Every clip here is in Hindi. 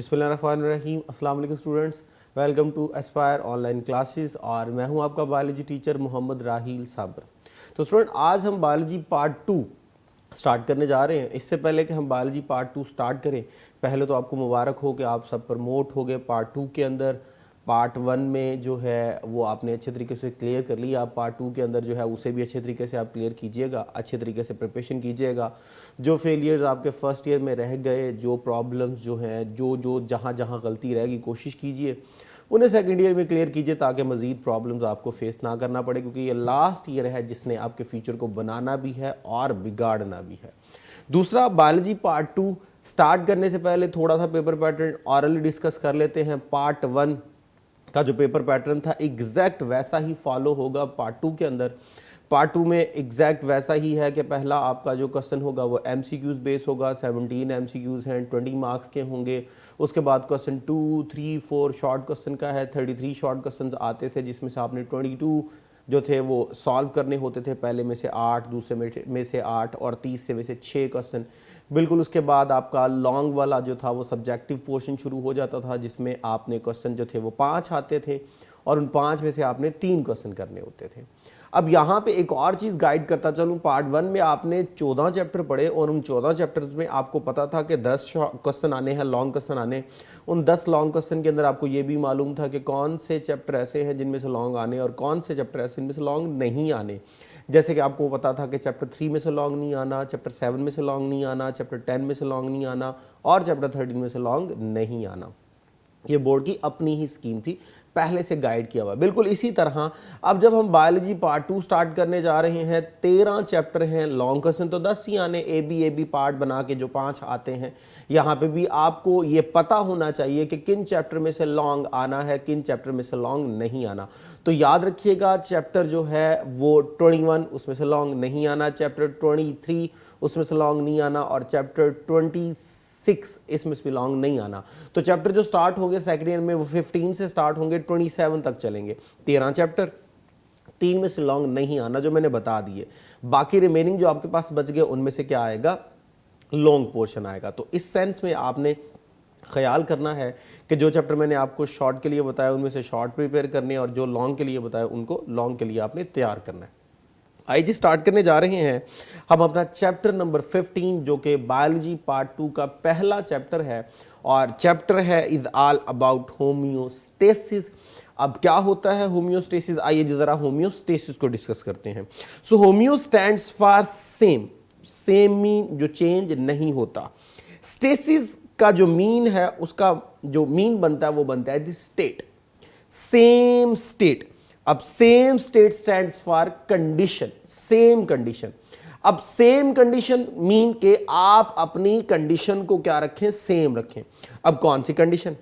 बिस्मिल्लाहिर्रहमानिर्रहीम। अस्सलाम वालेकुम students, welcome to Aspire online classes और मैं हूं आपका बायोलॉजी टीचर मोहम्मद राहील साबर। तो स्टूडेंट, आज हम बायोलॉजी पार्ट 2 स्टार्ट करने जा रहे हैं। इससे पहले कि हम बायोलॉजी पार्ट 2 स्टार्ट करें, पहले तो आपको मुबारक हो कि आप सब प्रमोट हो गए पार्ट 2 के अंदर। पार्ट 1 में जो है वो आपने अच्छे तरीके से क्लियर कर लिया। आप पार्ट 2 के अंदर जो है उसे भी अच्छे तरीके से आप क्लियर कीजिएगा, अच्छे तरीके से प्रिपरेशन कीजिएगा। जो फेलियर्स आपके फर्स्ट ईयर में रह गए, जो प्रॉब्लम्स जो हैं, जो जहाँ जहाँ गलती रहेगी, कोशिश कीजिए उन्हें सेकेंड ईयर में क्लियर कीजिए ताकि मज़ीद प्रॉब्लम्स आपको फेस ना करना पड़े, क्योंकि ये लास्ट ईयर है जिसने आपके फ्यूचर को बनाना भी है और बिगाड़ना भी है। दूसरा, बायोलॉजी पार्ट 2 स्टार्ट करने से पहले थोड़ा सा पेपर पैटर्न ऑरली डिस्कस कर लेते हैं। पार्ट 1 का जो पेपर पैटर्न था एग्जैक्ट वैसा ही फॉलो होगा पार्ट 2 के अंदर। पार्ट 2 में एग्जैक्ट वैसा ही है कि पहला आपका जो क्वेश्चन होगा वो MCQs बेस होगा। 17 MCQs हैं, 20 मार्क्स के होंगे। उसके बाद क्वेश्चन 2, 3, 4 शॉर्ट क्वेश्चन का है। 33 शॉर्ट क्वेश्चन आते थे जिसमें से आपने 22 जो थे वो सॉल्व करने होते थे। पहले में से 8, दूसरे में से 8 और तीसरे में से 6 क्वेश्चन। बिल्कुल उसके बाद आपका लॉन्ग वाला जो था वो सब्जेक्टिव पोर्शन शुरू हो जाता था, जिसमें आपने क्वेश्चन जो थे वो 5 आते थे और उन 5 में से आपने 3 क्वेश्चन करने होते थे। अब यहाँ पे एक और चीज़ गाइड करता चलूँ, पार्ट 1 में आपने 14 चैप्टर पढ़े और उन 14 चैप्टर्स में आपको पता था कि 10 क्वेश्चन आने हैं, लॉन्ग क्वेश्चन आने। उन 10 लॉन्ग क्वेश्चन के अंदर आपको ये भी मालूम था कि कौन से चैप्टर ऐसे हैं जिनमें से लॉन्ग आने और कौन से चैप्टर ऐसे जिनमें से लॉन्ग नहीं आने। जैसे कि आपको पता था कि चैप्टर 3 में से लॉन्ग नहीं आना, चैप्टर 7 में से लॉन्ग नहीं आना, चैप्टर 10 में से लॉन्ग नहीं आना और चैप्टर 13 में से लॉन्ग नहीं आना। ये बोर्ड की अपनी ही स्कीम थी, पहले से गाइड किया हुआ। बिल्कुल इसी तरह अब जब हम बायोलॉजी पार्ट 2 स्टार्ट करने जा रहे हैं, 13 चैप्टर हैं, लॉन्ग क्वेश्चन तो 10 ही आने, ए बी पार्ट बना के जो 5 आते हैं। यहाँ पे भी आपको ये पता होना चाहिए कि किन चैप्टर में से लॉन्ग आना है, किन चैप्टर में से लॉन्ग नहीं आना। तो याद रखिएगा, चैप्टर जो है वो 21 उसमें से लॉन्ग नहीं आना, चैप्टर 23 उसमें से लॉन्ग नहीं आना और चैप्टर 26 इसमें से लॉन्ग नहीं आना। तो चैप्टर जो स्टार्ट होंगे सेकेंड ईयर में वो 15 से स्टार्ट होंगे, 27 तक चलेंगे। 13 चैप्टर, 3 में से लॉन्ग नहीं आना जो मैंने बता दिए। बाकी रिमेनिंग जो आपके पास बच गए उनमें से क्या आएगा, लॉन्ग पोर्शन आएगा। तो इस सेंस में आपने ख्याल करना है कि जो चैप्टर मैंने आपको शॉर्ट के लिए बताया उनमें से शॉर्ट प्रिपेयर करने और जो लॉन्ग के लिए बताया उनको लॉन्ग के लिए आपने तैयार करना है। आइए जी स्टार्ट करने जा रहे हैं हम अपना चैप्टर नंबर 15 जो कि बायोलॉजी पार्ट 2 का पहला चैप्टर है और चैप्टर है इज ऑल अबाउट होम्योस्टेसिस। अब क्या होता है होम्योस्टेसिस, आइए जरा होम्योस्टेसिस को डिस्कस करते हैं। So homeo stands for same, same mean जो चेंज नहीं होता। स्टेसिस का जो मीन है, उसका जो मीन बनता है वो बनता है द स्टेट, सेम स्टेट। अब same state stands for condition, same condition. अब सेम कंडीशन मीन के आप अपनी कंडीशन को क्या रखें, सेम रखें। अब कौन सी कंडीशन,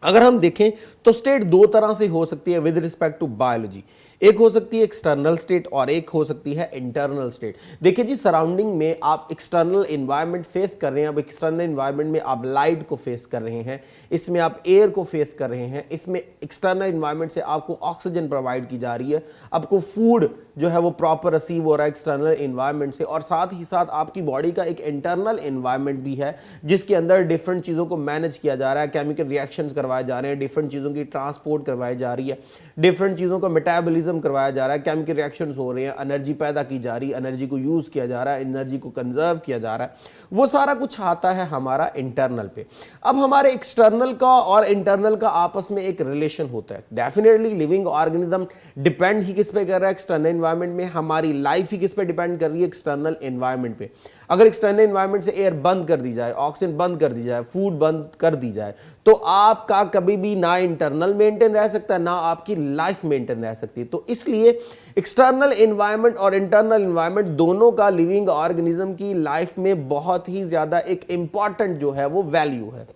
अगर हम देखें तो स्टेट दो तरह से हो सकती है विद रिस्पेक्ट टू बायोलॉजी। एक हो सकती है एक्सटर्नल स्टेट और एक हो सकती है इंटरनल स्टेट। देखिए जी, सराउंडिंग में आप एक्सटर्नल एनवायरनमेंट फेस कर रहे हैं। अब एक्सटर्नल एनवायरनमेंट में आप लाइट को फेस कर रहे हैं, इसमें आप एयर को फेस कर रहे हैं, इसमें एक्सटर्नल एनवायरनमेंट से आपको ऑक्सीजन प्रोवाइड की जा रही है, आपको फूड जो है वो प्रॉपर रिसीव हो रहा है एक्सटर्नल एनवायरनमेंट से, और साथ ही साथ आपकी बॉडी का एक इंटरनल एनवायरनमेंट भी है जिसके अंदर डिफरेंट चीज़ों को मैनेज किया जा रहा है, केमिकल रिएक्शंस करवाए जा रहे हैं, डिफरेंट चीज़ों की ट्रांसपोर्ट करवाई जा रही है, डिफरेंट चीज़ों का मेटाबॉलिज्म करवाया जा रहा है, केमिकल रिएक्शंस हो रहे हैं, एनर्जी पैदा की जा रही है, एनर्जी को यूज़ किया जा रहा है, एनर्जी को कंजर्व किया जा रहा है। वो सारा कुछ आता है हमारा इंटरनल पे। अब हमारे एक्सटर्नल का और इंटरनल का आपस में एक रिलेशन होता है। डेफिनेटली लिविंग ऑर्गेनिज्म डिपेंड ही किस पे कर रहा है, एक्सटर्नल एनवायरनमेंट में। हमारी लाइफ ही किस पे डिपेंड कर रही है, एक्सटर्नल एनवायरनमेंट पे। अगर एक्सटर्नल एनवायरनमेंट से एयर बंद कर दी जाए, ऑक्सीजन बंद कर दी जाए, फूड बंद कर दी जाए, तो आपका कभी भी ना इंटरनल मेंटेन रह सकता है, ना आपकी लाइफ मेंटेन रह सकती है। तो इसलिए एक्सटर्नल एनवायरनमेंट और इंटरनल एनवायरनमेंट दोनों का लिविंग ऑर्गेनिज्म की लाइफ में बहुत ही ज्यादा एक इंपॉर्टेंट जो है वो वैल्यू है।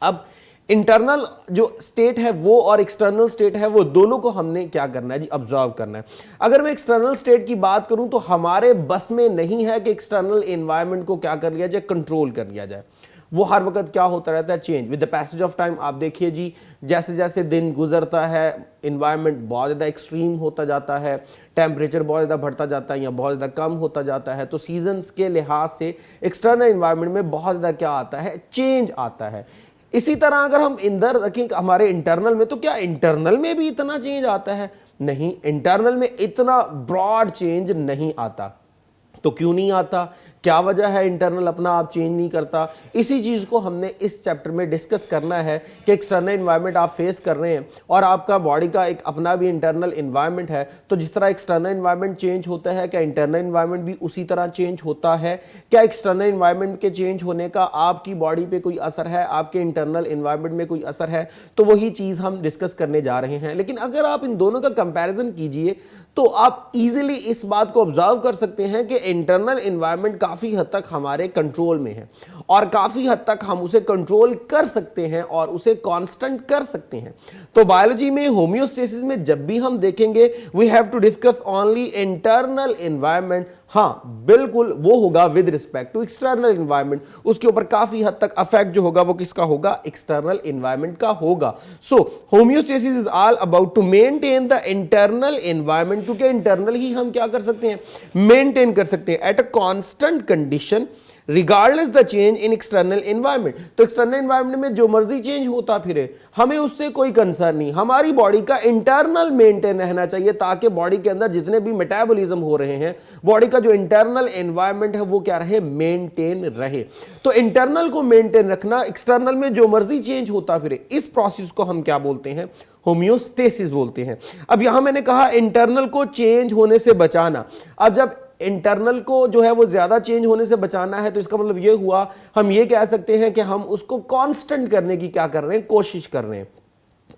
अब इंटरनल जो स्टेट है वो और एक्सटर्नल स्टेट है वो दोनों को हमने क्या करना है जी, ऑब्जर्व करना है। अगर मैं एक्सटर्नल स्टेट की बात करूं तो हमारे बस में नहीं है कि एक्सटर्नल एनवायरनमेंट को क्या कर लिया जाए, कंट्रोल कर लिया जाए। वो हर वक्त क्या होता रहता है, change with the passage of time. आप देखिए जी, जैसे जैसे दिन गुजरता है इन्वायरमेंट बहुत ज़्यादा एक्सट्रीम होता जाता है, टेम्परेचर बहुत ज़्यादा बढ़ता जाता है या बहुत ज़्यादा कम होता जाता है। तो सीजन्स के लिहाज से एक्सटर्नल इन्वायरमेंट में बहुत ज़्यादा क्या आता है, चेंज आता है। इसी तरह अगर हम इंदर रखें हमारे इंटरनल में, तो क्या इंटरनल में भी इतना चेंज आता है? नहीं, इंटरनल में इतना ब्रॉड चेंज नहीं आता। तो क्यों नहीं आता? क्या वजह है इंटरनल अपना आप चेंज नहीं करता? इसी चीज़ को हमने इस चैप्टर में डिस्कस करना है कि एक्सटर्नल इन्वायरमेंट आप फेस कर रहे हैं और आपका बॉडी का एक अपना भी इंटरनल इन्वायरमेंट है। तो जिस तरह एक्सटर्नल इन्वायरमेंट चेंज होता है, क्या इंटरनल इन्वायरमेंट भी उसी तरह चेंज होता है? क्या एक्सटर्नल इन्वायरमेंट के चेंज होने का आपकी बॉडी पे कोई असर है, आपके इंटरनल इन्वायरमेंट में कोई असर है? तो वही चीज़ हम डिस्कस करने जा रहे हैं। लेकिन अगर आप इन दोनों का कंपैरिजन कीजिए तो आप इजीली इस बात को ऑब्जर्व कर सकते हैं कि इंटरनल इन्वायरमेंट काफी हद तक हमारे कंट्रोल में है और काफी हद तक हम उसे कंट्रोल कर सकते हैं और उसे कांस्टेंट कर सकते हैं। तो बायोलॉजी में होम्योस्टेसिस में जब भी हम देखेंगे we have to discuss only internal environment. हाँ बिल्कुल, वो होगा with respect to external environment. उसके ऊपर काफी हद तक अफेक्ट जो होगा वो किसका होगा? एक्सटर्नल इन्वायरमेंट का होगा। So homeostasis is all about to maintain the internal environment, क्योंकि इंटरनल ही हम क्या कर सकते हैं? मेंटेन कर सकते हैं at a constant condition regardless the change in external environment. तो एक्सटर्नल इन्वायरमेंट में जो मर्जी चेंज होता फिरे, हमें उससे कोई कंसर्न नहीं। हमारी बॉडी का इंटरनल मेंटेन रहना चाहिए ताकि बॉडी के अंदर जितने भी मेटाबॉलिज्म हो रहे हैं, बॉडी का जो इंटरनल एनवायरनमेंट है वो क्या रहे? मेंटेन रहे। तो इंटरनल को मेंटेन रखना, एक्सटर्नल में जो मर्जी चेंज होता फिरे, इस प्रोसेस को हम क्या बोलते हैं? होम्योस्टेसिस बोलते हैं। अब यहां मैंने कहा इंटरनल को चेंज होने से बचाना। अब जब इंटरनल को जो है वो ज्यादा चेंज होने से बचाना है तो इसका मतलब ये हुआ, हम ये कह सकते हैं कि हम उसको कांस्टेंट करने की क्या कर रहे हैं? कोशिश कर रहे हैं।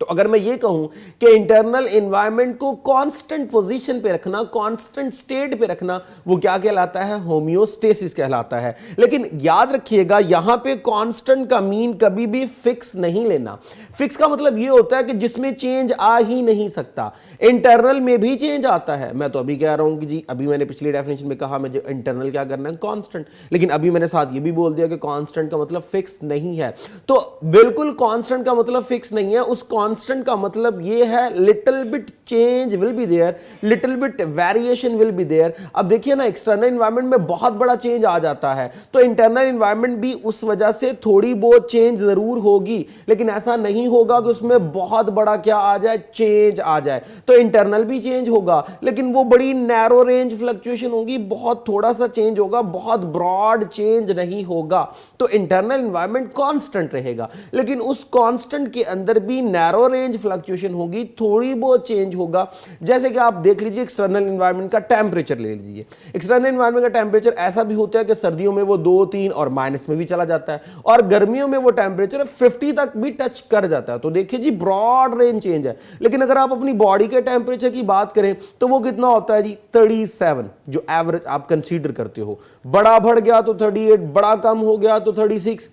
तो अगर मैं ये कहूं कि इंटरनल एनवायरनमेंट को कांस्टेंट पोजीशन पे रखना, कांस्टेंट स्टेट पे रखना, वो क्या कहलाता है? होम्योस्टेसिस कहलाता है। लेकिन याद रखिएगा यहां पे कांस्टेंट का मीन कभी भी फिक्स नहीं लेना। फिक्स का मतलब ये होता है कि जिसमें चेंज आ ही नहीं सकता। इंटरनल में भी चेंज आता है। मैं तो अभी कह रहा हूं कि जी, अभी मैंने पिछली डेफिनेशन में कहा मुझे इंटरनल क्या करना है? कांस्टेंट। लेकिन अभी मैंने साथ ये भी बोल दिया कि कांस्टेंट का मतलब फिक्स नहीं है। तो बिल्कुल कांस्टेंट का मतलब फिक्स नहीं है। उस कांस्टेंट का मतलब ये है little bit change will be there, little bit variation will be there. अब देखिए ना, एक्सटर्नल एनवायरनमेंट में बहुत बड़ा चेंज आ जाता है तो इंटरनल एनवायरनमेंट भी उस वजह से थोड़ी बहुत चेंज जरूर होगी, लेकिन ऐसा नहीं होगा कि उसमें बहुत बड़ा क्या आ जाए? चेंज आ जाए। तो इंटरनल भी चेंज होगा लेकिन वो बड़ी नैरो रेंज फ्लक्चुएशन होगी, बहुत थोड़ा सा चेंज होगा, बहुत ब्रॉड चेंज नहीं होगा। तो इंटरनल एनवायरनमेंट कांस्टेंट रहेगा, लेकिन उस कांस्टेंट के अंदर भी नैरो रेंज फ्लक्चुएशन होगी, थोड़ी बहुत चेंज होगा। जैसे कि आप देख लीजिए एक्सटर्नल एनवायरनमेंट का टेंपरेचर ले लीजिए। एक्सटर्नल एनवायरनमेंट का टेंपरेचर ऐसा भी होता है कि सर्दियों में वो 2, 3 और माइनस में भी चला जाता है और गर्मियों में वो टेंपरेचर 50 तक भी टच कर जाता है। तो देखिए जी, ब्रॉड रेंज चेंज है। लेकिन अगर आप अपनी बॉडी के टेंपरेचर की बात करें तो वो कितना होता है जी? 37, जो एवरेज आप कंसीडर करते हो। बड़ा बढ़ गया तो 38, बड़ा कम हो गया तो 36,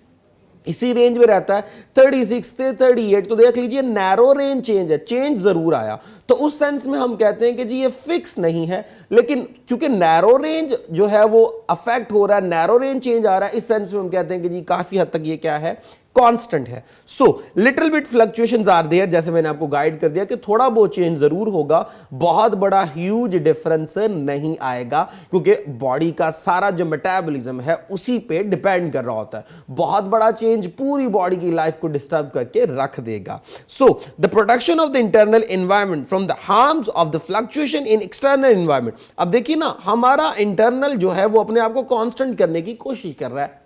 इसी रेंज में रहता है 36 से 38। तो देख लीजिए नैरो रेंज चेंज है, चेंज जरूर आया। तो उस सेंस में हम कहते हैं कि जी ये फिक्स नहीं है, लेकिन चूंकि नैरो रेंज जो है वो अफेक्ट हो रहा है, नैरो रेंज चेंज आ रहा है, इस सेंस में हम कहते हैं कि जी काफी हद तक ये क्या है? कांस्टेंट है। So little bit fluctuations are there, जैसे मैंने आपको गाइड कर दिया कि थोड़ा बहुत चेंज जरूर होगा, बहुत बड़ा ह्यूज डिफरेंस नहीं आएगा, क्योंकि बॉडी का सारा जो मेटाबॉलिज्म है उसी पे डिपेंड कर रहा होता है। बहुत बड़ा चेंज पूरी बॉडी की लाइफ को डिस्टर्ब करके रख देगा। So the protection of the internal environment from the harms of the fluctuation in external environment. अब देखिए ना, हमारा इंटरनल जो है वो अपने आप को कांस्टेंट करने की कोशिश कर रहा है,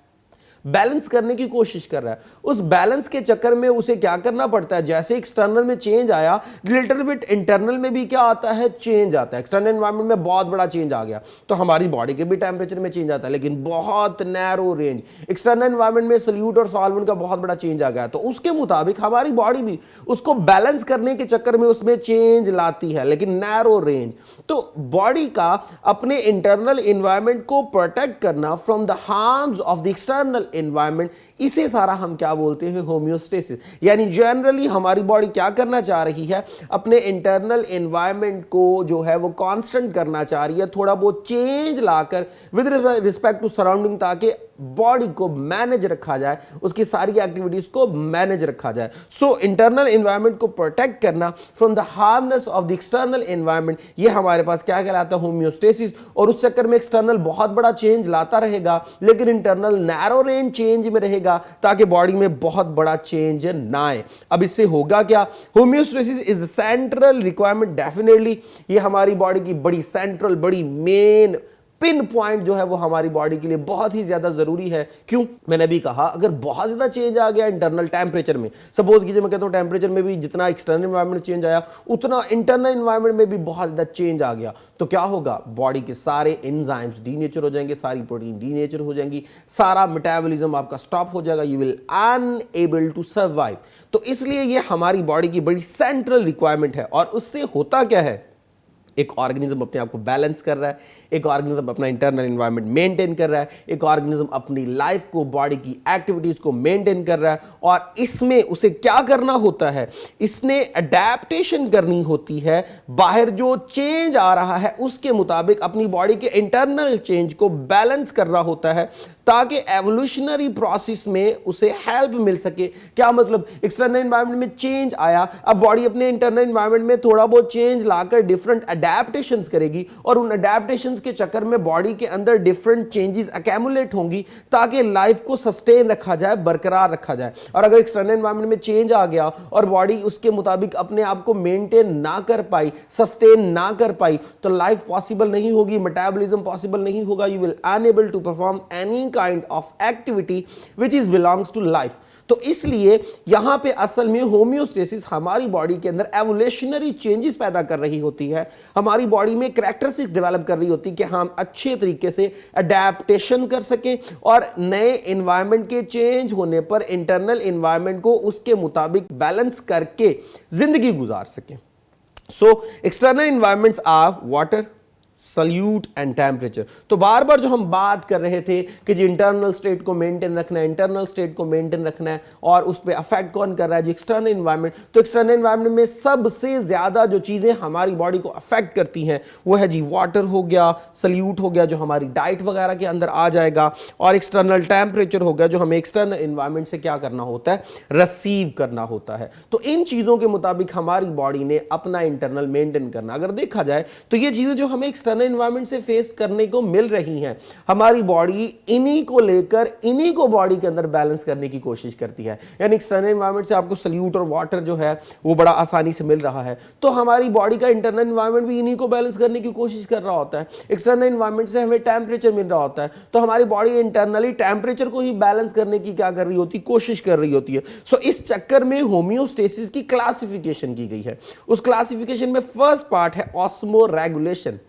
बैलेंस करने की कोशिश कर रहा है। उस बैलेंस के चक्कर में उसे क्या करना पड़ता है? जैसे एक्सटर्नल में चेंज आया, लिटिल बिट इंटरनल में भी क्या आता है? चेंज आता है। एक्सटर्नल एनवायरनमेंट में बहुत बड़ा चेंज आ गया तो हमारी बॉडी के भी टेंपरेचर में चेंज आता है, लेकिन बहुत नैरो रेंज। एक्सटर्नल एनवायरनमेंट में सॉल्यूट और सॉल्वेंट का बहुत बड़ा चेंज आ गया तो उसके मुताबिक हमारी बॉडी भी उसको बैलेंस करने के चक्कर में उसमें चेंज लाती है, लेकिन नैरो रेंज। तो बॉडी का अपने इंटरनल एनवायरनमेंट को प्रोटेक्ट करना from the harms of the external environment, इसे सारा हम क्या बोलते हैं? होम्योस्टेसिस। यानी जनरली हमारी बॉडी क्या करना चाह रही है? अपने इंटरनल एनवायरनमेंट को जो है वो कांस्टेंट करना चाह रही है, थोड़ा बहुत चेंज लाकर विद रिस्पेक्ट टू सराउंडिंग, ताकि बॉडी को मैनेज रखा जाए, उसकी सारी एक्टिविटीज को मैनेज रखा जाए। सो इंटरनल एनवायरनमेंट को प्रोटेक्ट करना from the harmness of the external environment, ये हमारे पास क्या कहलाता है? होम्योस्टेसिस। और उस चक्कर में एक्सटर्नल बहुत बड़ा चेंज लाता रहेगा, लेकिन इंटरनल नैरो रेंज चेंज में रहेगा। रहेगा ताकि बॉडी में बहुत बड़ा चेंज ना आए। अब इससे होगा क्या? Homeostasis is central requirement, definitely ये हमारी बॉडी की बड़ी सेंट्रल, बड़ी मेन पिन पॉइंट जो है वो हमारी बॉडी के लिए बहुत ही ज्यादा जरूरी है। क्यों? मैंने भी कहा अगर बहुत ज्यादा चेंज आ गया इंटरनल टेम्परेचर में, सपोज कीजिए मैं कहता हूं टेम्परेचर में भी जितना एक्सटर्नल एनवायरनमेंट चेंज आया उतना इंटरनल एनवायरनमेंट में भी बहुत ज्यादा चेंज आ गया, तो क्या होगा? बॉडी के सारे एंजाइम्स डीनेचर हो जाएंगे, सारी प्रोटीन डीनेचर हो जाएंगी, सारा मेटाबॉलिज्म आपका स्टॉप हो जाएगा, you will unable to survive. तो इसलिए ये हमारी बॉडी की बड़ी सेंट्रल रिक्वायरमेंट है। और उससे होता क्या है? एक ऑर्गेनिज्म अपने आप को बैलेंस कर रहा है, एक ऑर्गेनिज्म अपना इंटरनल एनवायरनमेंट मेंटेन कर रहा है, एक ऑर्गेनिज्म अपनी लाइफ को, बॉडी की एक्टिविटीज को मेंटेन कर रहा है। और इसमें उसे क्या करना होता है? इसने अडेप्टेशन करनी होती है, बाहर जो चेंज आ रहा है उसके मुताबिक अपनी बॉडी के इंटरनल चेंज को बैलेंस करना होता है ताकि एवोल्यूशनरी प्रोसेस में उसे हेल्प मिल सके। क्या मतलब? एक्सटर्नल एनवायरनमेंट में चेंज आया, अब बॉडी अपने इंटरनल एनवायरनमेंट में थोड़ा बहुत चेंज लाकर डिफरेंट अडेप्टेशंस करेगी और उन अडेप्टेशंस के चक्कर में बॉडी के अंदर डिफरेंट चेंजेस अक्यूमुलेट होंगी ताकि लाइफ को सस्टेन रखा जाए, बरकरार रखा जाए। और अगर एक्सटर्नल एनवायरनमेंट में चेंज आ गया और बॉडी उसके मुताबिक अपने आप को मेंटेन ना कर पाई, सस्टेन ना कर पाई, तो लाइफ पॉसिबल नहीं होगी, मेटाबॉलिज्म पॉसिबल नहीं होगा, you will unable to perform any kind of activity which is belongs to life. तो इसलिए यहां पे असल में होम्योस्टेसिस हमारी बॉडी के अंदर एवोल्यूशनरी चेंजेस पैदा कर रही होती है, हमारी बॉडी में कैरेक्टरिस्टिक डेवलप कर रही होती है कि हम अच्छे तरीके से अडेप्टेशन कर सकें और नए एनवायरनमेंट के चेंज होने पर इंटरनल एनवायरनमेंट को उसके मुताबिक बैलेंस करके जिंदगी गुजार सकें। So external environments are water, solute and temperature. तो बार बार जो हम बात कर रहे थे कि जी इंटरनल स्टेट को मेंटेन रखना है, इंटरनल स्टेट को मेंटेन रखना है, और उस पर अफेक्ट कौन कर रहा है? जी एक्सटर्नल एनवायरनमेंट। तो एक्सटर्नल एनवायरनमेंट में सबसे ज्यादा जो चीजें हमारी बॉडी को अफेक्ट करती हैं वो है जी वाटर हो गया, सल्यूट हो गया जो हमारी डाइट वगैरह के अंदर आ जाएगा, और एक्सटर्नल टेम्परेचर हो गया जो हमें एक्सटर्नल एनवायरनमेंट से क्या करना होता है? रिसीव करना होता है। तो इन चीजों के मुताबिक हमारी बॉडी ने अपना इंटरनल मेंटेन करना। अगर देखा जाए तो ये चीजें जो हमें एक्सटर्नल एनवायरनमेंट से फेस करने को मिल रही हैं, हमारी बॉडी इन्हीं को लेकर इन्हीं को बॉडी के अंदर बैलेंस करने की कोशिश करती है। यानी एक्सटर्नल एनवायरनमेंट से आपको सल्यूट और वाटर जो है वो बड़ा आसानी से मिल रहा है, तो हमारी बॉडी का इंटरनल एनवायरनमेंट भी इन्हीं को बैलेंस करने की कोशिश कर रहा होता है। एक्सटर्नल एनवायरनमेंट से हमें टेम्परेचर मिल रहा होता है, तो हमारी बॉडी इंटरनली टेम्परेचर को ही बैलेंस करने की क्या कर रही होती? कोशिश कर रही होती है। सो इस चक्कर में होम्योस्टेसिस की क्लासिफिकेशन की गई है। उस क्लासिफिकेशन में फर्स्ट पार्ट है osmoregulation.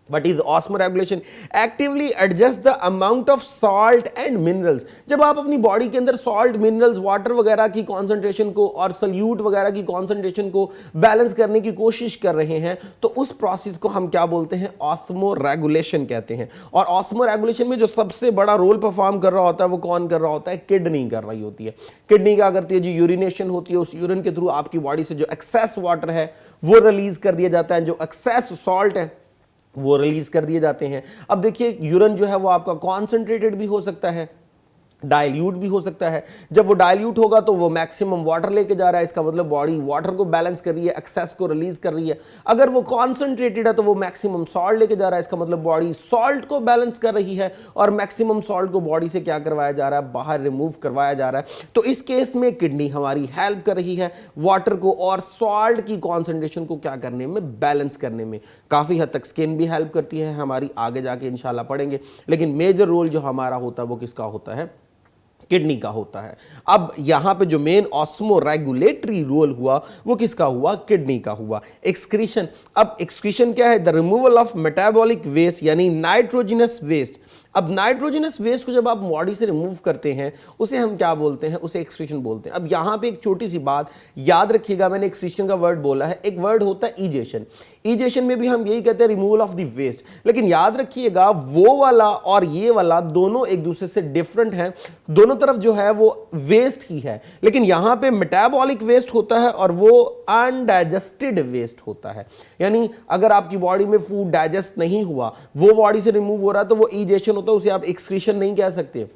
What is osmoregulation? Actively adjust the amount of salt and minerals। जब आप अपनी बॉडी के अंदर सॉल्ट, मिनरल्स, वाटर वगैरह की कॉन्सेंट्रेशन को और सल्यूट वगैरह की कॉन्सेंट्रेशन को बैलेंस करने की कोशिश कर रहे हैं, तो उस प्रोसेस को हम क्या बोलते हैं? ऑस्मोरेगुलेशन कहते हैं। और ऑस्मोरेगुलेशन में जो सबसे बड़ा रोल परफॉर्म कर रहा होता है वो कौन कर रहा होता है? किडनी कर रही होती है। किडनी क्या करती है जी? यूरिनेशन होती है, उस यूरिन के थ्रू आपकी बॉडी से जो एक्सेस वाटर है वो रिलीज कर दिया जाता है, जो एक्सेस सॉल्ट है वो रिलीज कर दिए जाते हैं। अब देखिए यूरिन जो है वो आपका कॉन्सेंट्रेटेड भी हो सकता है, डाइल्यूट भी हो सकता है। जब वो डाइल्यूट होगा तो वो मैक्सिमम वाटर लेके जा रहा है, इसका मतलब बॉडी वाटर को बैलेंस कर रही है, एक्सेस को रिलीज कर रही है। अगर वो कॉन्सेंट्रेटेड है तो वो मैक्सिमम सॉल्ट लेके जा रहा है, इसका मतलब बॉडी सॉल्ट को बैलेंस कर रही है, और मैक्सिमम सॉल्ट को बॉडी से क्या करवाया जा रहा है? बाहर रिमूव करवाया जा रहा है। तो इस केस में किडनी हमारी हेल्प कर रही है वाटर को और सॉल्ट की कॉन्सेंट्रेशन को क्या करने में? बैलेंस करने में। काफी हद तक स्किन भी हेल्प करती है हमारी, आगे जाके इंशाल्लाह पढ़ेंगे, लेकिन मेजर रोल जो हमारा होता है वो किसका होता है? किडनी का होता है। अब यहां पे जो मेन ऑस्मोरेगुलेटरी रोल हुआ वो किसका हुआ? किडनी का हुआ। एक्सक्रीशन। अब एक्सक्रीशन क्या है? The removal of metabolic waste यानी नाइट्रोजनस वेस्ट। अब नाइट्रोजनस वेस्ट को जब आप बॉडी से रिमूव करते हैं उसे हम क्या बोलते हैं? उसे एक्सक्रीशन बोलते हैं। अब यहां पे एक छोटी सी बात याद रखिएगा, मैंने एक्सक्रीशन का वर्ड बोला है, एक वर्ड होता है ईजेशन। ईजेशन में भी हम यही कहते हैं रिमूवल ऑफ द वेस्ट, लेकिन याद रखिएगा वो वाला और ये वाला दोनों एक दूसरे से डिफरेंट हैं। दोनों तरफ जो है वो वेस्ट ही है, लेकिन यहां पे मेटाबॉलिक वेस्ट होता है और वो अनडाइजेस्टेड वेस्ट होता है। यानी अगर आपकी बॉडी में फूड डाइजेस्ट नहीं हुआ, वो बॉडी से रिमूव हो रहा है, तो वो ईजेशन होता है, उसे आप एक्सक्रीशन नहीं कह सकते।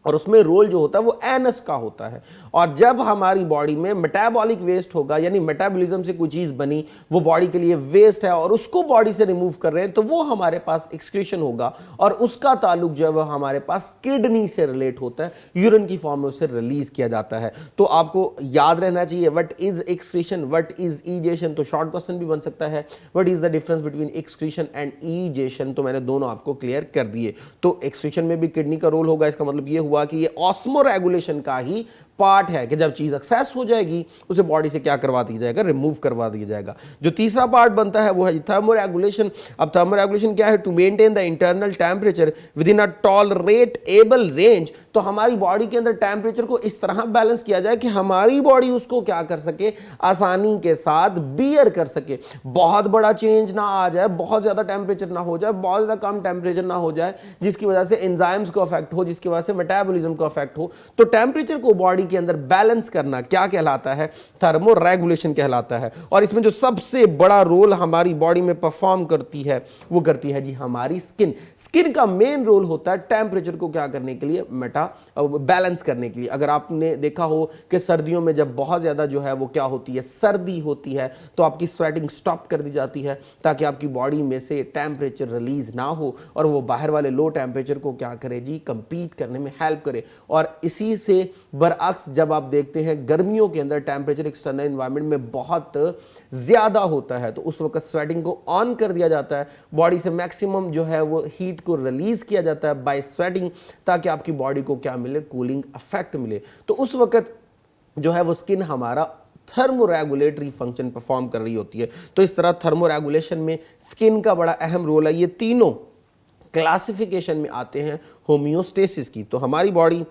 और उसमें रोल जो होता है वो एनस का होता है। और जब हमारी बॉडी में मेटाबॉलिक वेस्ट होगा, यानी मेटाबॉलिज्म से कोई चीज बनी वो बॉडी के लिए वेस्ट है और उसको बॉडी से रिमूव कर रहे हैं, तो वो हमारे पास एक्सक्रीशन होगा और उसका ताल्लुक जो है वो हमारे पास किडनी से रिलेट होता है, यूरिन की फॉर्म में उसे रिलीज किया जाता है। तो आपको याद रहना चाहिए what is excretion, what is ईजेशन। तो शॉर्ट क्वेश्चन भी बन सकता है what is the difference between excretion and ईजेशन। तो मैंने दोनों आपको क्लियर कर दिए। तो एक्सक्रीशन में भी किडनी का रोल होगा, इसका मतलब ये हुआ कि ये ऑस्मो रेगुलेशन का ही पार्ट है कि जब चीज एक्सेस हो जाएगी उसे बॉडी से क्या करवा दिया जाएगा, रिमूव करवा दिया जाएगा। जो तीसरा पार्ट बनता है वो है थर्मोरेगुलेशन। अब थर्मोरेगुलेशन क्या है, to maintain the internal temperature within a tolerable range. तो हमारी बॉडी के अंदर टेम्परेचर को इस तरह बैलेंस किया जाए कि हमारी बॉडी उसको क्या कर सके, आसानी के साथ बियर कर सके। बहुत बड़ा चेंज ना आ जाए, बहुत ज्यादा टेम्परेचर ना हो जाए, बहुत ज्यादा कम टेम्परेचर ना हो जाए जिसकी वजह से एंजाइम्स को अफेक्ट हो, जिसकी वजह से मेटाबॉलिज्म को अफेक्ट हो। तो टेम्परेचर को बॉडी के अंदर बैलेंस करना क्या कहलाता है, थर्मोरेगुलेशन कहलाता है। और इसमें जो सबसे बड़ा रोल हमारी बॉडी में परफॉर्म करती है वो करती है जी हमारी स्किन। स्किन का मेन रोल होता है टेम्परेचर को क्या करने के लिए, बैलेंस करने के लिए। अगर आपने देखा हो कि सर्दियों में जब बहुत ज्यादा जो है वो क्या होती है, सर्दी होती है, तो आपकी स्वेटिंग स्टॉप कर दी जाती है ताकि आपकी बॉडी में से टेम्परेचर रिलीज ना हो और वो बाहर वाले लो टेम्परेचर को क्या करे जी, कंपीट करने में हेल्प करे। और इसी से बरअक्स जब आप देखते हैं गर्मियों के अंदर टेम्परेचर एक्सटर्नल एनवायरनमेंट में बहुत ज्यादा होता है तो उस वक्त स्वेटिंग को ऑन कर दिया जाता है, बॉडी से मैक्सिमम जो है वो हीट को रिलीज किया जाता है बाय स्वेटिंग, ताकि आपकी बॉडी को क्या मिले, कूलिंग इफेक्ट मिले। तो उस वक्त जो है वो स्किन हमारा थर्मोरेगुलेटरी फंक्शन परफॉर्म कर रही होती है। तो इस तरह थर्मोरेगुलेशन में स्किन का बड़ा अहम रोल है। ये तीनों क्लासिफिकेशन में आते हैं होमियोस्टेसिस की। तो हमारी बॉडी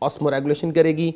ऑस्मोरेगुलेशन करेगी,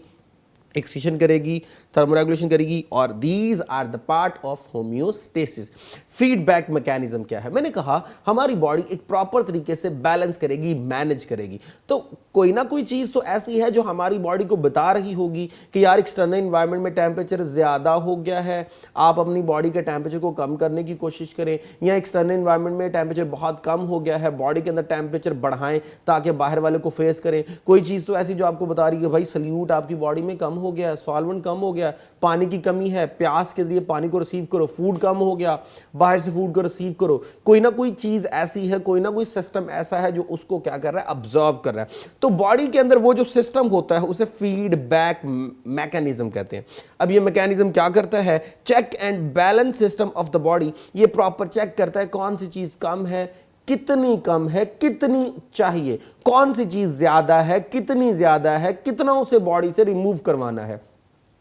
एक्सक्रीशन करेगी, थर्मोरेगुलेशन करेगी, और these are the part of homeostasis. Feedback mechanism क्या है, मैंने कहा हमारी बॉडी एक प्रॉपर तरीके से बैलेंस करेगी, मैनेज करेगी। तो कोई ना कोई चीज तो ऐसी है जो हमारी बॉडी को बता रही होगी कि यार एक्सटर्नल एनवायरनमेंट में टेम्परेचर ज्यादा हो गया है, आप अपनी बॉडी के टेम्परेचर को कम करने की कोशिश करें, या एक्सटर्नल एनवायरनमेंट में टेम्परेचर बहुत कम हो गया है, बॉडी के अंदर टेम्परेचर बढ़ाएं ताकि बाहर वाले को फेस करें। कोई चीज तो ऐसी जो आपको बता रही है भाई सल्यूट आपकी बॉडी में कम हो गया, सॉल्वेंट कम हो गया, पानी की कमी है, प्यास के जरिए पानी को रिसीव करो, फूड कम हो गया, बाहर से फूड को रिसीव करो। कोई ना कोई चीज ऐसी है, कोई ना कोई सिस्टम ऐसा है जो उसको क्या कर रहा है, ऑब्जर्व कर रहा है। तो बॉडी के अंदर वो जो सिस्टम होता है उसे फीडबैक मैकेनिज्म कहते हैं। अब ये मैकेनिज्म क्या करता है, check and balance system of the body. ये प्रॉपर चेक करता है कौन सी चीज कम है, कितनी कम है, कितनी चाहिए, कौन सी चीज ज्यादा है, कितनी ज्यादा है, कितना उसे बॉडी से रिमूव करवाना है,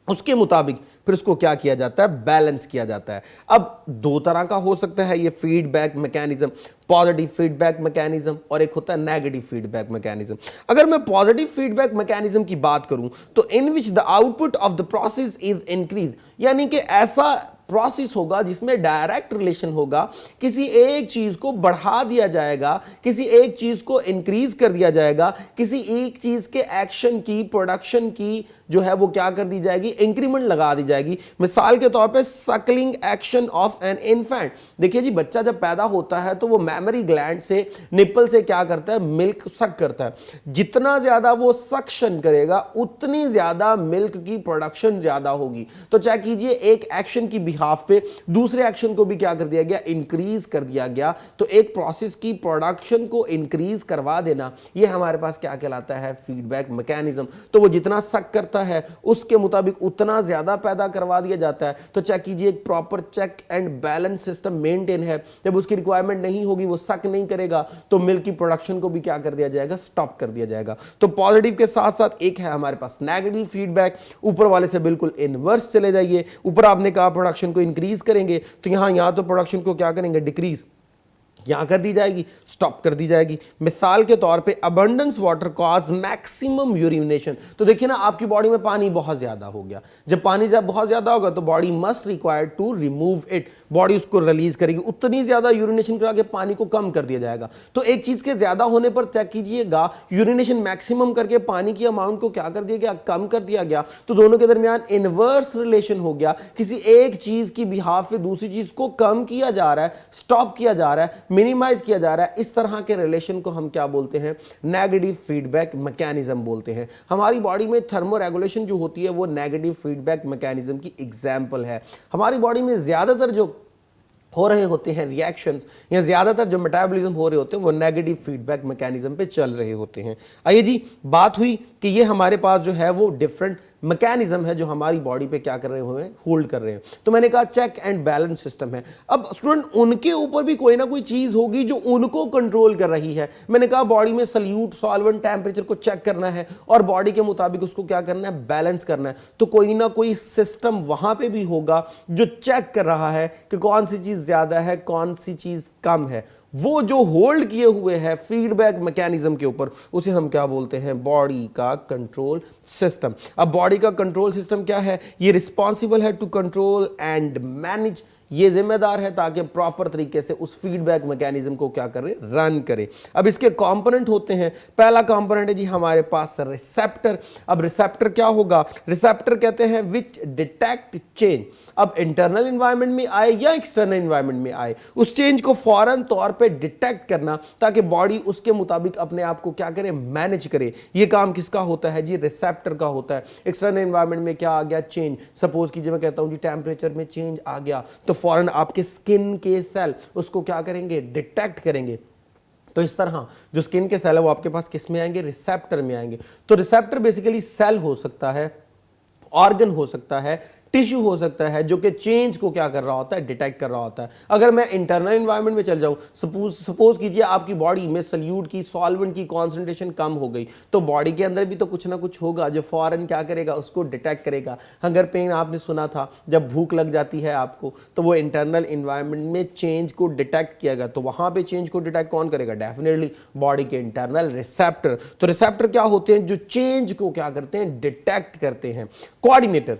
उसके मुताबिक फिर उसको क्या किया जाता है, बैलेंस किया जाता है। अब दो तरह का हो सकता है ये feedback mechanism, positive feedback mechanism और एक होता है नेगेटिव फीडबैक मैकेनिज्म। अगर मैं पॉजिटिव फीडबैक मैकेनिज्म की बात करूं तो in which the output of the process is increase, यानी कि ऐसा प्रोसेस होगा जिसमें डायरेक्ट रिलेशन होगा, किसी एक चीज को बढ़ा दिया जाएगा, किसी एक चीज को इंक्रीज कर दिया जाएगा, किसी एक चीज के एक्शन की, प्रोडक्शन की जो है वो क्या कर दी जाएगी, इंक्रीमेंट लगा दी जाएगी। मिसाल के तौर पे सक्लिंग एक्शन ऑफ एन इन्फेंट। देखिए जी बच्चा जब पैदा होता है तो वो मेमोरी ग्लैंड से, निप्पल से क्या करता है, मिल्क सक करता है। जितना ज्यादा वो सक्शन करेगा उतनी ज्यादा मिल्क की प्रोडक्शन ज्यादा होगी। तो चाहे कीजिए एक एक्शन की बिहाफ पे दूसरे एक्शन को भी क्या कर दिया गया, इंक्रीज कर दिया गया। तो एक प्रोसेस की प्रोडक्शन को इंक्रीज करवा देना, ये हमारे पास क्या कहलाता है, फीडबैक मैकेनिज्म। तो वो जितना सक करता है उसके मुताबिक उतना ज्यादा पैदा करवा दिया जाता है। तो चेक कीजिए एक proper check and balance system maintain है। जब उसकी रिक्वायरमेंट नहीं होगी, वो सक नहीं करेगा, तो मिल्क की प्रोडक्शन को भी क्या कर दिया जाएगा, स्टॉप कर दिया जाएगा। तो पॉजिटिव के साथ साथ एक है हमारे पास नेगेटिव फीडबैक। ऊपर वाले से बिल्कुल इनवर्स चले जाइए। ऊपर आपने कहा प्रोडक्शन को इंक्रीज करेंगे, तो यहां तो प्रोडक्शन को क्या करेंगे, डिक्रीज यहां कर दी जाएगी, स्टॉप कर दी जाएगी। मिसाल के तौर पे abundance water cause maximum urination. तो देखिए ना, आपकी बॉडी में पानी बहुत ज्यादा हो गया, जब पानी जब बहुत ज्यादा होगा तो body must required to remove it, body उसको रिलीज करेगी। उतनी ज्यादा यूरिनेशन करा के पानी को कम कर दिया जाएगा। तो एक चीज के ज्यादा होने पर चेक कीजिएगा, यूरिनेशन मैक्सिमम करके पानी की अमाउंट को क्या कर दिया गया, कम कर दिया गया। तो दोनों के दरमियान इनवर्स रिलेशन हो गया। किसी एक चीज की बिहाफ पे दूसरी चीज को कम किया जा रहा है, स्टॉप किया जा रहा है। मिनिमाइज किया जा रहा है, इस तरह के रिलेशन को हम क्या बोलते हैं, नेगेटिव फीडबैक मैकेनिज्म बोलते हैं। हमारी बॉडी में थर्मोरेगुलेशन जो होती है वो नेगेटिव फीडबैक मैकेनिज्म की एग्जांपल है। हमारी बॉडी में ज्यादातर जो हो रहे होते हैं रिएक्शंस या ज्यादातर जो मेटाबॉलिज्म हो रहे होते हैं वो नेगेटिव फीडबैक मैकेनिज्म पे चल रहे होते हैं। आइए जी, बात हुई कि ये हमारे पास जो है वो डिफरेंट मैकेनिज्म है जो हमारी बॉडी पे क्या कर रहे हुए हैं, होल्ड कर रहे हैं। तो मैंने कहा चेक एंड बैलेंस सिस्टम है। अब स्टूडेंट उनके ऊपर भी कोई ना कोई चीज होगी जो उनको कंट्रोल कर रही है। मैंने कहा बॉडी में सल्यूट सॉल्वेंट टेम्परेचर को चेक करना है और बॉडी के मुताबिक उसको क्या करना है, बैलेंस करना है। तो कोई ना कोई सिस्टम वहां पे भी होगा जो चेक कर रहा है कि कौन सी चीज ज्यादा है, कौन सी चीज कम है। वो जो होल्ड किए हुए है फीडबैक मैकेनिज्म के ऊपर, उसे हम क्या बोलते हैं, बॉडी का कंट्रोल सिस्टम। अब बॉडी का कंट्रोल सिस्टम क्या है, ये रिस्पॉन्सिबल है टू कंट्रोल एंड मैनेज, ये जिम्मेदार है ताकि प्रॉपर तरीके से उस फीडबैक मैकेनिज्म को क्या करे, रन करे। अब इसके कंपोनेंट होते हैं, पहला कंपोनेंट है जी हमारे पास रिसेप्टर। अब रिसेप्टर क्या होगा, रिसेप्टर कहते हैं विच डिटेक्ट चेंज। अब इंटरनल एनवायरनमेंट में आए या एक्सटर्नल एनवायरनमेंट में आए, उस चेंज को फौरन तौर पे डिटेक्ट करना ताकि बॉडी उसके मुताबिक अपने आप को क्या करे, मैनेज करे। ये काम किसका होता है जी, रिसेप्टर का होता है। एक्सटर्नल एनवायरनमेंट में क्या आ गया, चेंज। सपोज कीजिए मैं कहता हूं जी टेम्परेचर में चेंज आ गया, तो फौरन आपके स्किन के सेल उसको क्या करेंगे, डिटेक्ट करेंगे। तो इस तरह जो स्किन के सेल है वो आपके पास किस में आएंगे, रिसेप्टर में आएंगे। तो रिसेप्टर बेसिकली सेल हो सकता है, ऑर्गन हो सकता है, टिश्यू हो सकता है, जो कि चेंज को क्या कर रहा होता है, डिटेक्ट कर रहा होता है। अगर मैं इंटरनल एनवायरनमेंट में चल जाऊं, सपोज कीजिए आपकी बॉडी में सल्यूट की सॉल्वेंट की कॉन्सेंट्रेशन कम हो गई, तो बॉडी के अंदर भी तो कुछ ना कुछ होगा जो फौरन क्या करेगा, उसको डिटेक्ट करेगा। हंगर पेन आपने सुना था, जब भूख लग जाती है आपको, तो वो इंटरनल एनवायरनमेंट में चेंज को डिटेक्ट किएगा। तो वहां पे चेंज को डिटेक्ट कौन करेगा, डेफिनेटली बॉडी के इंटरनल रिसेप्टर। तो रिसेप्टर क्या होते हैं, जो चेंज को क्या करते हैं, डिटेक्ट करते हैं। कोऑर्डिनेटर,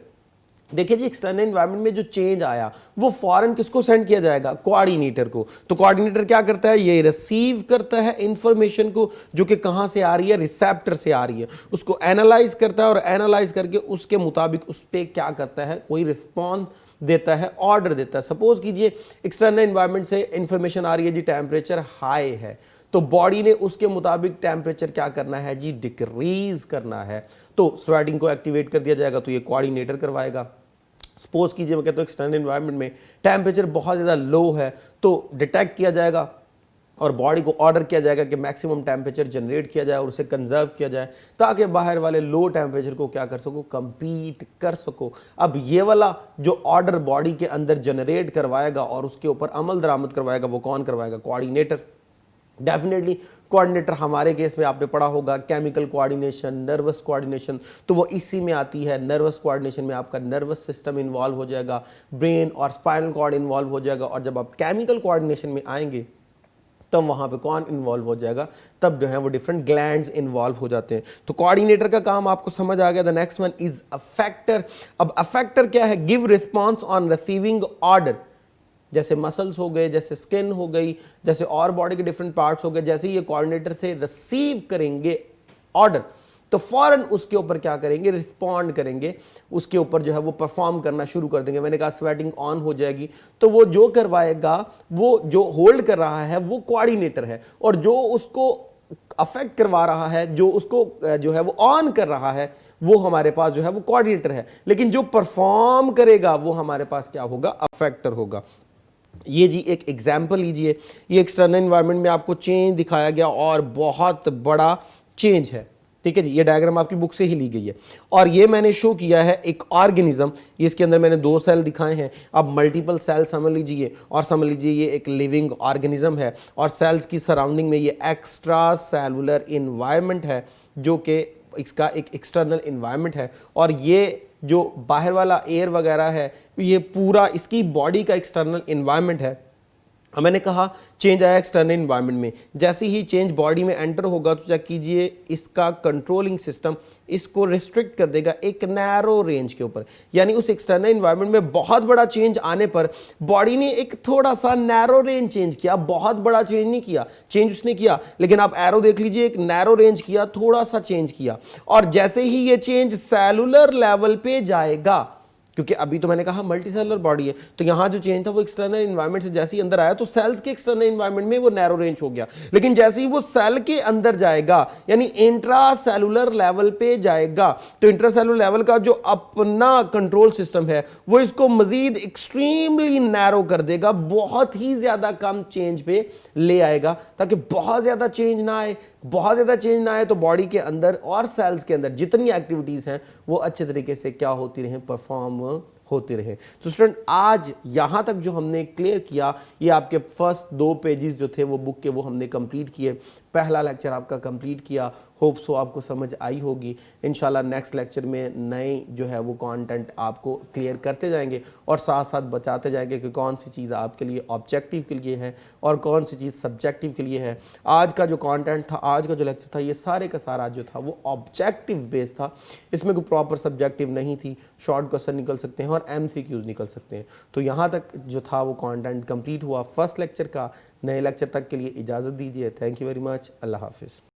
देखिए जी एक्सटर्नल एनवायरनमेंट में जो चेंज आया वो फॉरन किसको सेंड किया जाएगा, कोऑर्डिनेटर को। तो कोऑर्डिनेटर क्या करता है, ये रिसीव करता है इंफॉर्मेशन को जो कि कहां से आ रही है, रिसेप्टर से आ रही है, उसको एनालाइज करता है और एनालाइज करके उसके मुताबिक उस पर क्या करता है, कोई रिस्पॉन्स देता है, ऑर्डर देता है। सपोज कीजिए एक्सटर्नल एनवायरनमेंट से इंफॉर्मेशन आ रही है जी टेम्परेचर हाई है, तो बॉडी ने उसके मुताबिक टेम्परेचर क्या करना है जी, डिक्रीज करना है। तो स्वेटिंग को एक्टिवेट कर दिया जाएगा, तो ये कोऑर्डिनेटर करवाएगा। सपोज कीजिए मैं कहता हूं एक्सटर्नल एनवायरनमेंट में टेम्परेचर बहुत ज़्यादा लो है, तो डिटेक्ट किया जाएगा और बॉडी को ऑर्डर किया जाएगा कि मैक्सिमम टेम्परेचर जनरेट किया जाए और उसे कंजर्व किया जाए ताकि बाहर वाले लो टेम्परेचर को क्या कर सको, कंपीट कर सको। अब ये वाला जो ऑर्डर बॉडी के अंदर जनरेट करवाएगा और उसके ऊपर अमल दरामद करवाएगा, वो कौन करवाएगा, कोऑर्डिनेटर। डेफिनेटली कोऑर्डिनेटर हमारे केस में आपने पढ़ा होगा केमिकल कोऑर्डिनेशन, नर्वस कोऑर्डिनेशन, तो वो इसी में आती है। नर्वस कोऑर्डिनेशन में आपका नर्वस सिस्टम इन्वॉल्व हो जाएगा, ब्रेन और स्पाइनल कॉर्ड इन्वॉल्व हो जाएगा। और जब आप केमिकल कोऑर्डिनेशन में आएंगे तब वहां पे कौन इन्वॉल्व हो जाएगा, तब जो है वो डिफरेंट ग्लैंड्स इन्वॉल्व हो जाते हैं। तो कोऑर्डिनेटर का काम आपको समझ आ गया। The next one is effector. अब अफेक्टर क्या है, give response on receiving order. जैसे मसल्स हो गए, जैसे स्किन हो गई, जैसे और बॉडी के डिफरेंट पार्ट्स हो गए, जैसे ये कोऑर्डिनेटर से रिसीव करेंगे ऑर्डर तो फौरन उसके ऊपर क्या करेंगे, रिस्पॉन्ड करेंगे, उसके ऊपर जो है वो परफॉर्म करना शुरू कर देंगे। मैंने कहा स्वेटिंग ऑन हो जाएगी, तो वो जो करवाएगा, वो जो होल्ड कर रहा है वो कोऑर्डिनेटर है, और जो उसको अफेक्ट करवा रहा है, जो उसको जो है वो ऑन कर रहा है, वो हमारे पास जो है वो कोऑर्डिनेटर है। लेकिन जो परफॉर्म करेगा वो हमारे पास क्या होगा, अफेक्टर होगा। ये जी एक एग्जाम्पल लीजिए, ये एक्सटर्नल एनवायरनमेंट में आपको चेंज दिखाया गया और बहुत बड़ा चेंज है, ठीक है जी। ये डायग्राम आपकी बुक से ही ली गई है और ये मैंने शो किया है एक ऑर्गेनिज्म, इसके अंदर मैंने 2 सेल दिखाए हैं। अब मल्टीपल सेल समझ लीजिए और समझ लीजिए ये एक लिविंग ऑर्गेनिज्म है और सेल्स की सराउंडिंग में ये एक्स्ट्रा सेलुलर इन्वायरमेंट है जो कि इसका एक एक्सटर्नल इन्वायरमेंट है, और ये जो बाहर वाला एयर वगैरह है ये पूरा इसकी बॉडी का एक्सटर्नल इन्वायरमेंट है। मैंने कहा चेंज आया एक्सटर्नल इन्वायरमेंट में, जैसे ही चेंज बॉडी में एंटर होगा तो चेक कीजिए इसका कंट्रोलिंग सिस्टम इसको रिस्ट्रिक्ट कर देगा एक नैरो रेंज के ऊपर। यानी उस एक्सटर्नल इन्वायरमेंट में बहुत बड़ा चेंज आने पर बॉडी ने एक थोड़ा सा नैरो रेंज चेंज किया, बहुत बड़ा चेंज नहीं किया, चेंज उसने किया लेकिन आप एरो देख लीजिए, एक नैरो रेंज किया, थोड़ा सा चेंज किया। और जैसे ही ये चेंज सेलुलर लेवल पे जाएगा क्योंकि अभी तो मैंने कहा मल्टी सेलुलर बॉडी है, तो यहाँ जो चेंज था वो एक्सटर्नल इन्वायरमेंट से जैसे ही अंदर आया तो सेल्स के एक्सटर्नल इन्वायरमेंट में वो नैरो रेंज हो गया, लेकिन जैसे ही वो सेल के अंदर जाएगा यानी इंट्रा सेलुलर लेवल पे जाएगा तो इंट्रा सेलुलर लेवल का जो अपना कंट्रोल सिस्टम है वो इसको मजीद एक्सट्रीमली नैरो कर देगा, बहुत ही ज्यादा कम चेंज पे ले आएगा, ताकि बहुत ज्यादा चेंज ना आए। बहुत ज्यादा चेंज ना आए तो बॉडी के अंदर और सेल्स के अंदर जितनी एक्टिविटीज हैं वो अच्छे तरीके से क्या होती रहे, परफॉर्म होते रहे। तो स्टूडेंट आज यहां तक जो हमने क्लियर किया, ये आपके फर्स्ट 2 पेजेस जो थे वो बुक के वो हमने कंप्लीट किए। पहला लेक्चर आपका कंप्लीट किया, होप सो आपको समझ आई होगी। इंशाल्लाह नेक्स्ट लेक्चर में नए जो है वो कंटेंट आपको क्लियर करते जाएंगे और साथ साथ बताते जाएंगे कि कौन सी चीज़ आपके लिए ऑब्जेक्टिव के लिए है और कौन सी चीज़ सब्जेक्टिव के लिए है। आज का जो कंटेंट था, आज का जो लेक्चर था, ये सारे का सारा जो था वो ऑब्जेक्टिव बेस्ड था, इसमें कोई प्रॉपर सब्जेक्टिव नहीं थी। शॉर्ट क्वेश्चन निकल सकते हैं और MCQs निकल सकते हैं। तो यहाँ तक जो था वो कंटेंट कंप्लीट हुआ फर्स्ट लेक्चर का। नए लेक्चर तक के लिए इजाज़त दीजिए। Thank you very much. अल्लाह हाफिज़।